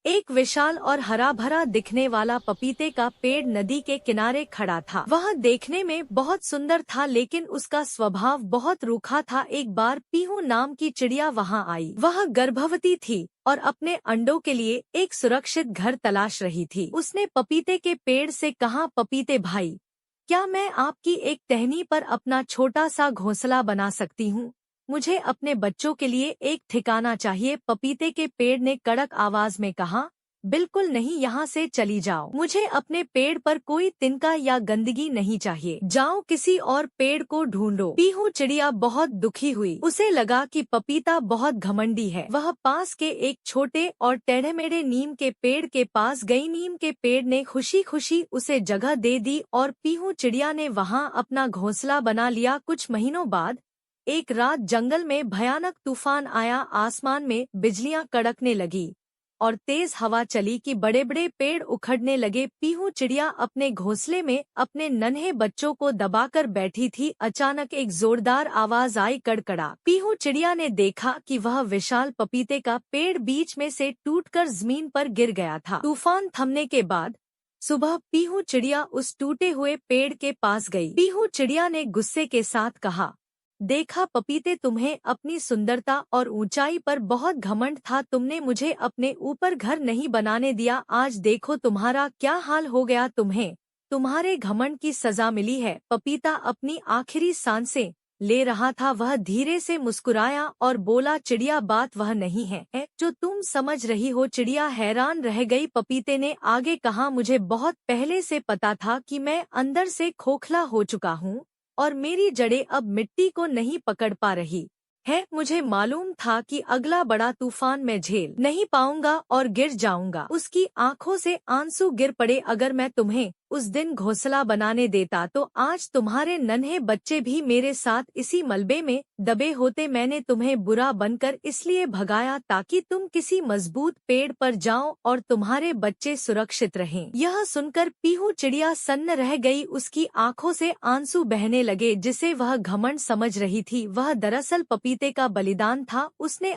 एक विशाल और हरा भरा दिखने वाला पपीते का पेड़ नदी के किनारे खड़ा था। वह देखने में बहुत सुंदर था, लेकिन उसका स्वभाव बहुत रूखा था। एक बार पीहू नाम की चिड़िया वहां आई। वह गर्भवती थी और अपने अंडों के लिए एक सुरक्षित घर तलाश रही थी। उसने पपीते के पेड़ से कहा, पपीते भाई, क्या मैं आपकी एक टहनी पर अपना छोटा सा घोंसला बना सकती हूँ? मुझे अपने बच्चों के लिए एक ठिकाना चाहिए। पपीते के पेड़ ने कड़क आवाज में कहा, बिल्कुल नहीं, यहाँ से चली जाओ। मुझे अपने पेड़ पर कोई तिनका या गंदगी नहीं चाहिए। जाओ किसी और पेड़ को ढूंढो। पीहू चिड़िया बहुत दुखी हुई। उसे लगा कि पपीता बहुत घमंडी है। वह पास के एक छोटे और टेढ़े मेढ़े नीम के पेड़ के पास गई। नीम के पेड़ ने खुशी खुशी उसे जगह दे दी और पीहू चिड़िया ने वहाँ अपना घोंसला बना लिया। कुछ महीनों बाद एक रात जंगल में भयानक तूफान आया। आसमान में बिजलियां कड़कने लगी और तेज हवा चली कि बड़े बड़े पेड़ उखड़ने लगे। पीहू चिड़िया अपने घोंसले में अपने नन्हे बच्चों को दबाकर बैठी थी। अचानक एक जोरदार आवाज आई, कड़कड़ा। पीहू चिड़िया ने देखा कि वह विशाल पपीते का पेड़ बीच में से टूटकर जमीन पर गिर गया था। तूफान थमने के बाद सुबह पीहू चिड़िया उस टूटे हुए पेड़ के पास गई। पीहू चिड़िया ने गुस्से के साथ कहा, देखा पपीते, तुम्हें अपनी सुंदरता और ऊंचाई पर बहुत घमंड था। तुमने मुझे अपने ऊपर घर नहीं बनाने दिया। आज देखो तुम्हारा क्या हाल हो गया। तुम्हें तुम्हारे घमंड की सजा मिली है। पपीता अपनी आखिरी सांसें ले रहा था। वह धीरे से मुस्कुराया और बोला, चिड़िया, बात वह नहीं है जो तुम समझ रही हो। चिड़िया हैरान रह गई। पपीते ने आगे कहा, मुझे बहुत पहले से पता था कि मैं अंदर से खोखला हो चुका हूँ और मेरी जड़ें अब मिट्टी को नहीं पकड़ पा रही है। मुझे मालूम था कि अगला बड़ा तूफान मैं झेल नहीं पाऊंगा और गिर जाऊंगा। उसकी आंखों से आंसू गिर पड़े। अगर मैं तुम्हें उस दिन घोंसला बनाने देता तो आज तुम्हारे नन्हे बच्चे भी मेरे साथ इसी मलबे में दबे होते। मैंने तुम्हें बुरा बनकर इसलिए भगाया ताकि तुम किसी मजबूत पेड़ पर जाओ और तुम्हारे बच्चे सुरक्षित रहें। यह सुनकर पीहू चिड़िया सन्न रह गई। उसकी आंखों से आंसू बहने लगे, जिसे वह घमंड समझ रही थी। वह दरअसल पपीते का बलिदान था। उसने